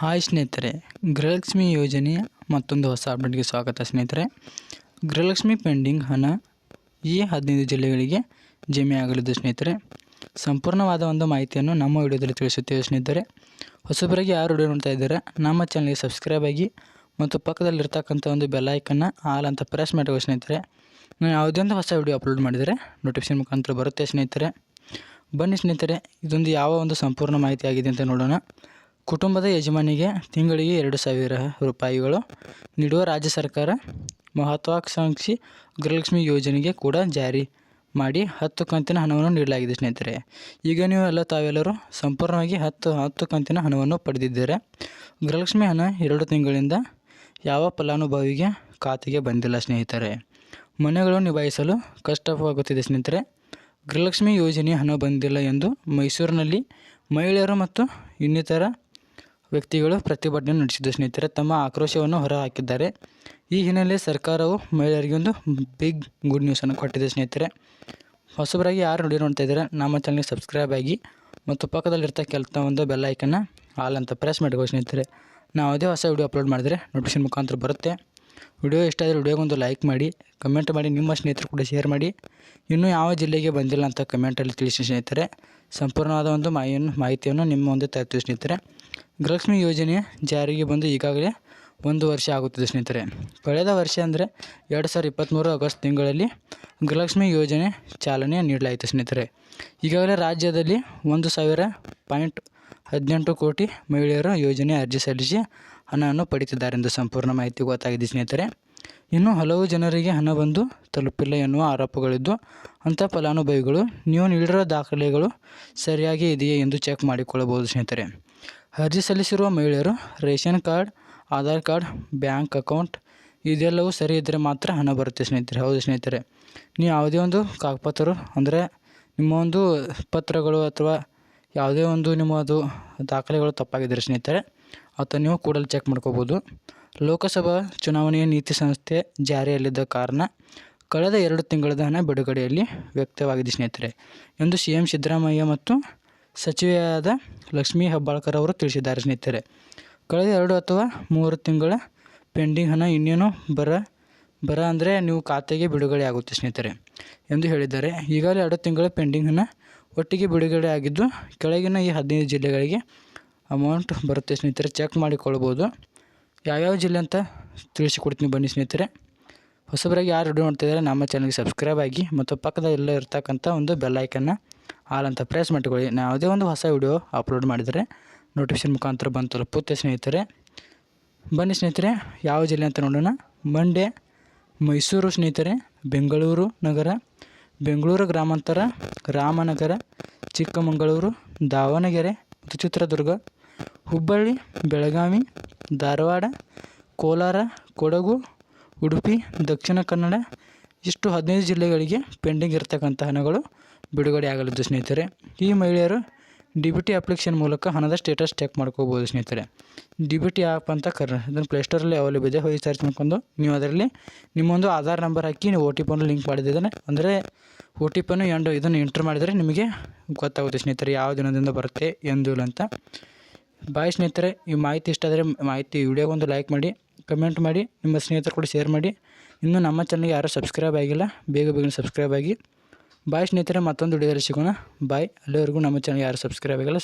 Hi ಸ್ನೇಹಿತರೆ, ಗೃಹಲಕ್ಷ್ಮಿ ಯೋಜನೆಯ ಮತ್ತೊಂದು ಹೊಸ ಅಪ್ಡೇಟ್ಗೆ ಸ್ವಾಗತ ಸ್ನೇಹಿತರೆ. ಗೃಹಲಕ್ಷ್ಮಿ ಪೆಂಡಿಂಗ್ ಹಣ ಈ 15 ಜಿಲ್ಲೆಗಳಿಗೆ ಜಮೆ ಆಗಲಿದ್ದು ಸ್ನೇಹಿತರೆ. ಸಂಪೂರ್ಣವಾದ ಒಂದು ಮಾಹಿತಿಯನ್ನು ನಮ್ಮ ವಿಡಿಯೋದಲ್ಲಿ ತಿಳಿಸುತ್ತೇವೆ ಸ್ನೇಹಿತರೆ. ಹೊಸಬರಿಗೆ ಯಾರು ವಿಡಿಯೋ ನೋಡ್ತಾ ಇದ್ದಾರೆ ನಮ್ಮ ಚಾನಲ್ಗೆ ಸಬ್ಸ್ಕ್ರೈಬ್ ಆಗಿ ಮತ್ತು ಪಕ್ಕದಲ್ಲಿರ್ತಕ್ಕಂಥ ಒಂದು ಬೆಲ್ ಐಕನ್ನ ಆಲ್ ಅಂತ ಪ್ರೆಸ್ ಮಾಡಬೇಕು ಸ್ನೇಹಿತರೆ. ನಾನು ಯಾವುದೇ ಒಂದು ಹೊಸ ವಿಡಿಯೋ ಅಪ್ಲೋಡ್ ಮಾಡಿದರೆ ನೋಟಿಫಿಕೇಶನ್ ಮುಖಾಂತರ ಬರುತ್ತೆ ಸ್ನೇಹಿತರೆ. ಬನ್ನಿ ಸ್ನೇಹಿತರೆ, ಇದೊಂದು ಯಾವ ಒಂದು ಸಂಪೂರ್ಣ ಮಾಹಿತಿ ಆಗಿದೆ ಅಂತ ನೋಡೋಣ. ಕುಟುಂಬದ ಯಜಮಾನಿಗೆ ತಿಂಗಳಿಗೆ 2,000 ರೂಪಾಯಿಗಳು ನೀಡುವ ರಾಜ್ಯ ಸರ್ಕಾರ ಮಹತ್ವಾಕಾಂಕ್ಷಿ ಗೃಹಲಕ್ಷ್ಮಿ ಯೋಜನೆಗೆ ಕೂಡ ಜಾರಿ ಮಾಡಿ 10 ಕಂತಿನ ಹಣವನ್ನು ನೀಡಲಾಗಿದೆ ಸ್ನೇಹಿತರೆ. ಈಗ ನೀವು ತಾವೆಲ್ಲರೂ ಸಂಪೂರ್ಣವಾಗಿ 10 ಕಂತಿನ ಹಣವನ್ನು ಪಡೆದಿದ್ದೀರಾ. ಗೃಹಲಕ್ಷ್ಮಿ ಹಣ 2 ತಿಂಗಳಿಂದ ಯಾವ ಫಲಾನುಭವಿಗೆ ಖಾತೆಗೆ ಬಂದಿಲ್ಲ ಸ್ನೇಹಿತರೆ. ಮನೆಗಳು ನಿಭಾಯಿಸಲು ಕಷ್ಟವಾಗುತ್ತಿದೆ ಸ್ನೇಹಿತರೆ. ಗೃಹಲಕ್ಷ್ಮಿ ಯೋಜನೆ ಹಣ ಬಂದಿಲ್ಲ ಎಂದು ಮೈಸೂರಿನಲ್ಲಿ ಮಹಿಳೆಯರು ಮತ್ತು ಇನ್ನಿತರ ವ್ಯಕ್ತಿಗಳು ಪ್ರತಿಭಟನೆ ನಡೆಸಿದ್ದು ಸ್ನೇಹಿತರೆ. ತಮ್ಮ ಆಕ್ರೋಶವನ್ನು ಹೊರಹಾಕಿದ್ದಾರೆ. ಈ ಹಿನ್ನೆಲೆ ಸರ್ಕಾರವು ಮಹಿಳೆಯರಿಗೆ ಒಂದು ಬಿಗ್ ಗುಡ್ ನ್ಯೂಸನ್ನು ಕೊಟ್ಟಿದೆ ಸ್ನೇಹಿತರೆ. ಹೊಸಬರಾಗಿ ಯಾರು ವಿಡಿಯೋ ನೋಡ್ತಾ ಇದ್ದಾರೆ ನಮ್ಮ ಚಾನಲ್ಗೆ ಸಬ್ಸ್ಕ್ರೈಬ್ ಆಗಿ ಮತ್ತು ಪಕ್ಕದಲ್ಲಿರ್ತಕ್ಕಂಥ ಒಂದು ಬೆಲ್ ಐಕನ್ನ ಆಲ್ ಅಂತ ಪ್ರೆಸ್ ಮಾಡಬೇಕು ಸ್ನೇಹಿತರೆ. ನಾವು ಯಾವುದೇ ಹೊಸ ವಿಡಿಯೋ ಅಪ್ಲೋಡ್ ಮಾಡಿದರೆ ನೋಟಿಫಿಕೇಶನ್ ಮುಖಾಂತರ ಬರುತ್ತೆ. ವಿಡಿಯೋ ಇಷ್ಟ ಆದರೆ ವಿಡಿಯೋಗೊಂದು ಲೈಕ್ ಮಾಡಿ, ಕಮೆಂಟ್ ಮಾಡಿ, ನಿಮ್ಮ ಸ್ನೇಹಿತರು ಕೂಡ ಶೇರ್ ಮಾಡಿ. ಇನ್ನೂ ಯಾವ ಜಿಲ್ಲೆಗೆ ಬಂದಿಲ್ಲ ಅಂತ ಕಮೆಂಟಲ್ಲಿ ತಿಳಿಸಿ ಸ್ನೇಹಿತರೆ. ಸಂಪೂರ್ಣವಾದ ಒಂದು ಮಾಹಿತಿಯನ್ನು ನಿಮ್ಮ ಮುಂದೆ ತರ್ತೀವಿ ಸ್ನೇಹಿತರೆ. ಗೃಹಲಕ್ಷ್ಮಿ ಯೋಜನೆ ಜಾರಿಗೆ ಬಂದು ಈಗಾಗಲೇ 1 ವರ್ಷ ಆಗುತ್ತಿದೆ ಸ್ನೇಹಿತರೆ. ಕಳೆದ ವರ್ಷ ಅಂದರೆ 2023 ಆಗಸ್ಟ್ ತಿಂಗಳಲ್ಲಿ ಗೃಹಲಕ್ಷ್ಮಿ ಯೋಜನೆ ಚಾಲನೆ ನೀಡಲಾಯಿತು ಸ್ನೇಹಿತರೆ. ಈಗಾಗಲೇ ರಾಜ್ಯದಲ್ಲಿ 1,000.18 ಕೋಟಿ ಮಹಿಳೆಯರು ಯೋಜನೆ ಅರ್ಜಿ ಸಲ್ಲಿಸಿ ಹಣವನ್ನು ಪಡೆಯುತ್ತಿದ್ದಾರೆಂದು ಸಂಪೂರ್ಣ ಮಾಹಿತಿ ಗೊತ್ತಾಗಿದೆ ಸ್ನೇಹಿತರೆ. ಇನ್ನು ಹಲವು ಜನರಿಗೆ ಹಣ ಬಂದು ತಲುಪಿಲ್ಲ ಎನ್ನುವ ಆರೋಪಗಳಿದ್ದು ಅಂಥ ಫಲಾನುಭವಿಗಳು ನೀವು ನೀಡಿರೋ ದಾಖಲೆಗಳು ಸರಿಯಾಗಿ ಇದೆಯೇ ಎಂದು ಚೆಕ್ ಮಾಡಿಕೊಳ್ಳಬಹುದು ಸ್ನೇಹಿತರೆ. ಅರ್ಜಿ ಸಲ್ಲಿಸಿರುವ ಮಹಿಳೆಯರು ration card, Aadhaar card, bank account ಇದೆಲ್ಲವೂ ಸರಿ ಇದ್ದರೆ ಮಾತ್ರ ಹಣ ಬರುತ್ತೆ ಸ್ನೇಹಿತರೆ. ಹೌದು ಸ್ನೇಹಿತರೆ, ನೀವು ಯಾವುದೇ ಒಂದು ಕಾಗದಪತ್ರ ಅಂದರೆ ನಿಮ್ಮ ಒಂದು ಪತ್ರಗಳು ಅಥವಾ ಯಾವುದೇ ಒಂದು ನಿಮ್ಮದು ದಾಖಲೆಗಳು ತಪ್ಪಾಗಿದ್ದರೆ ಸ್ನೇಹಿತರೆ ಅಥವಾ ನೀವು ಕೂಡಲೇ ಚೆಕ್ ಮಾಡ್ಕೋಬೋದು. ಲೋಕಸಭಾ ಚುನಾವಣೆಯ ನೀತಿ ಸಂಸ್ಥೆ ಜಾರಿಯಲ್ಲಿದ್ದ ಕಾರಣ ಕಳೆದ 2 ತಿಂಗಳದ ಹಣ ಬಿಡುಗಡೆಯಲ್ಲಿ ವ್ಯಕ್ತವಾಗಿದೆ ಸ್ನೇಹಿತರೆ ಎಂದು CM ಸಿದ್ದರಾಮಯ್ಯ ಮತ್ತು ಸಚಿವೆಯಾದ ಲಕ್ಷ್ಮೀ ಹೆಬ್ಬಾಳ್ಕರ್ ಅವರು ತಿಳಿಸಿದ್ದಾರೆ ಸ್ನೇಹಿತರೆ. ಕಳೆದ 2 ಅಥವಾ 3 ತಿಂಗಳ ಪೆಂಡಿಂಗ್ ಹಣ ಇನ್ನೇನು ಬರ ಅಂದರೆ ನೀವು ಖಾತೆಗೆ ಬಿಡುಗಡೆ ಆಗುತ್ತೆ ಸ್ನೇಹಿತರೆ ಎಂದು ಹೇಳಿದ್ದಾರೆ. ಈಗಾಗಲೇ 2 ತಿಂಗಳ ಪೆಂಡಿಂಗ್ ಹಣ ಒಟ್ಟಿಗೆ ಬಿಡುಗಡೆ ಆಗಿದ್ದು ಕೆಳಗಿನ ಈ 15 ಜಿಲ್ಲೆಗಳಿಗೆ ಅಮೌಂಟ್ ಬರುತ್ತೆ ಸ್ನೇಹಿತರೆ. ಚೆಕ್ ಮಾಡಿಕೊಳ್ಬೋದು. ಯಾವ್ಯಾವ ಜಿಲ್ಲೆ ಅಂತ ತಿಳಿಸಿಕೊಡ್ತೀನಿ ಬನ್ನಿ ಸ್ನೇಹಿತರೆ. ಹೊಸಬರಾಗಿ ಯಾರು ವಿಡಿಯೋ ನೋಡ್ತಿದ್ದಾರೆ ನಮ್ಮ ಚಾನಲ್ಗೆ ಸಬ್ಸ್ಕ್ರೈಬ್ ಆಗಿ ಮತ್ತು ಪಕ್ಕದಲ್ಲ ಇರ್ತಕ್ಕಂಥ ಒಂದು ಬೆಲ್ ಐಕನ್ನ ಆಲ್ ಅಂತ ಪ್ರೆಸ್ ಮಾಡಿಕೊಳ್ಳಿ. ನಾವು ಯಾವುದೇ ಒಂದು ಹೊಸ ವಿಡಿಯೋ ಅಪ್ಲೋಡ್ ಮಾಡಿದರೆ ನೋಟಿಫಿಕೇಶನ್ ಮುಖಾಂತರ ಬಂದು ತಲುಪುತ್ತೆ ಸ್ನೇಹಿತರೆ. ಬನ್ನಿ ಸ್ನೇಹಿತರೆ, ಯಾವ ಜಿಲ್ಲೆ ಅಂತ ನೋಡೋಣ. ಮಂಡ್ಯ, ಮೈಸೂರು ಸ್ನೇಹಿತರೆ, ಬೆಂಗಳೂರು ನಗರ, ಬೆಂಗಳೂರು ಗ್ರಾಮಾಂತರ, ರಾಮನಗರ, ಚಿಕ್ಕಮಗಳೂರು, ದಾವಣಗೆರೆ ಮತ್ತು ಚಿತ್ರದುರ್ಗ, ಹುಬ್ಬಳ್ಳಿ, ಬೆಳಗಾವಿ, ಧಾರವಾಡ, ಕೋಲಾರ, ಕೊಡಗು, ಉಡುಪಿ, ದಕ್ಷಿಣ ಕನ್ನಡ ಇಷ್ಟು 15 ಜಿಲ್ಲೆಗಳಿಗೆ ಪೆಂಡಿಂಗ್ ಇರತಕ್ಕಂಥ ಹಣಗಳು ಬಿಡುಗಡೆ ಆಗಲಿದ್ದು ಸ್ನೇಹಿತರೆ. ಈ ಮಹಿಳೆಯರು DBT ಅಪ್ಲಿಕೇಶನ್ ಮೂಲಕ ಹಣದ ಸ್ಟೇಟಸ್ ಚೆಕ್ ಮಾಡ್ಕೋಬೋದು ಸ್ನೇಹಿತರೆ. DBT ಆ್ಯಪ್ ಅಂತ ಇದನ್ನು ಪ್ಲೇಸ್ಟೋರಲ್ಲಿ ಅವೈಲೇಬಲ್ ಇದೆ. ಹೋಗಿ ಸರ್ಚ್ ಮಾಡ್ಕೊಂಡು ನೀವು ಅದರಲ್ಲಿ ನಿಮ್ಮೊಂದು ಆಧಾರ್ ನಂಬರ್ ಹಾಕಿ ನೀವು OTP ಲಿಂಕ್ ಮಾಡಿದ್ದಾನೆ ಅಂದರೆ OTP ಇದನ್ನು ಎಂಟ್ರ್ ಮಾಡಿದರೆ ನಿಮಗೆ ಗೊತ್ತಾಗುತ್ತೆ ಸ್ನೇಹಿತರೆ ಯಾವ ದಿನದಿಂದ ಬರುತ್ತೆ ಎಂದು ಅಂತ. ಬಾಯ್ ಸ್ನೇಹಿತರೆ, ಈ ಮಾಹಿತಿ ಇಷ್ಟ ಆದರೆ ವಿಡಿಯೋಗೊಂದು ಲೈಕ್ ಮಾಡಿ, ಕಮೆಂಟ್ ಮಾಡಿ, ನಿಮ್ಮ ಸ್ನೇಹಿತರು ಕೂಡ ಶೇರ್ ಮಾಡಿ. ಇನ್ನೂ ನಮ್ಮ ಚಾನಲ್ಗೆ ಯಾರೂ ಸಬ್ಸ್ಕ್ರೈಬ್ ಆಗಿಲ್ಲ, ಬೇಗ ಸಬ್ಸ್ಕ್ರೈಬ್ ಆಗಿ. ಬಾಯ್ ಸ್ನೇಹಿತರೆ, ಮತ್ತೊಂದು ವಿಡಿಯೋದಲ್ಲಿ ಸಿಗೋಣ. ಬಾಯ್. ಅಲ್ಲಿವರೆಗೂ ನಮ್ಮ ಚಾನಲ್ಗೆ ಯಾರು ಸಬ್ಸ್ಕ್ರೈಬ್ ಆಗಿಲ್ಲ